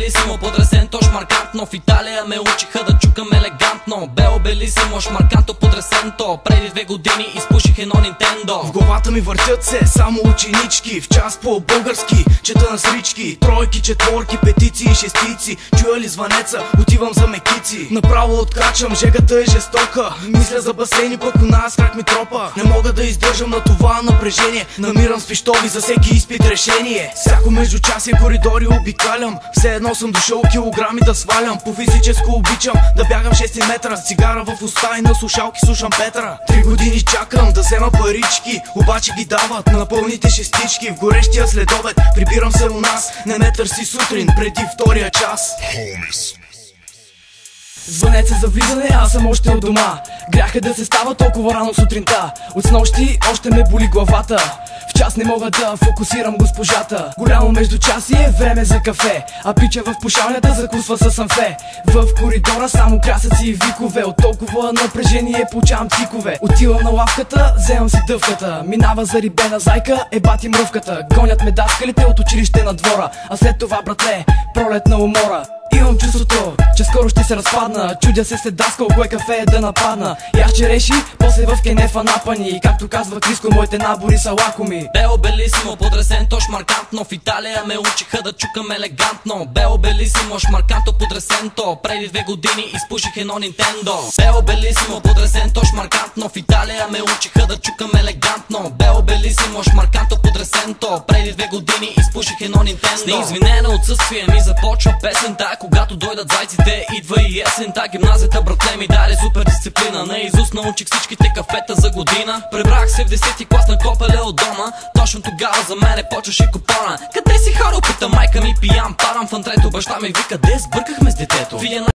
белисимо, потресенто, шмаркантно. В Италия ме учиха да чукам елегантно. Бело белисимо, шмарканто, потресенто. Преди 2 години изпуших едно Нинтендо. В главата ми въртят се само ученички. В час по български чета на срички. Тройки, четворки, петици и шестици. Чуя ли звънеца, отивам за мекици. Направо откачам, жегата е жестока. Мисля за басейни, пък у нас крак ми тропа. Не мога да издържам на това напрежение. Намирам с пищови за всеки изпит решение. Всяко междучасие коридори обикалям. Все едно съм дошъл килограми да свалям. По физическо обичам да бягам 6 метра. С цигара в уста и на слушалки слушам Петра. 3 години чакам да взема парички, обаче ги дават на пълните шестички. В горещия следобед прибирам се у нас. Не ме търси сутрин преди втория час. Звънец е за влизане, аз съм още от дома. Грях е да се става толкова рано сутринта. От снощи още ме боли главата. В час не мога да фокусирам госпожата. Голямо междучасие, време за кафе. А пича в пушалнята закусва със амфе. В коридора само крясъци и викове. От толкова напрежение получавам тикове. Отивам на лавката, вземам си дъвката. Минава за рибена зайка, бати мръвката. Гонят ме даскалите от училище на двора. А след това, братле, пролетна умора. Имам чувството, че скоро ще се разпадна. Чудя се след даскал, кое кафе е да нападна. Яш череши, после в кенефа напани. Както казва Криско, моите набори са лакоми. Бело белисимо, потресенто, шмаркантно. В Италия ме учиха да чукам елегантно. Бело белисимо, шмарканто, потресенто. Преди 2 години изпуших едно Нинтендо. Бело белисимо, потресенто, шмаркантно. В Италия ме учиха да чукам елегантно. Бело белисимо, шмарканто, потресенто. Преди 2 години изпуших едно Нинтендо. С неизвинено отсъствие ми започва песента. Когато дойдат зайците, идва и есента. Гимназията, братле, ми даде супер дисциплина. Наизуст научих всичките кафета за година. Пребрах се в 10-ти клас на Копеле от дома. Точно тогава за мене почваше купона. Къде си, хоро, пита майка ми, пиян парам. В антрето баща ми вика, де сбъркахме с детето.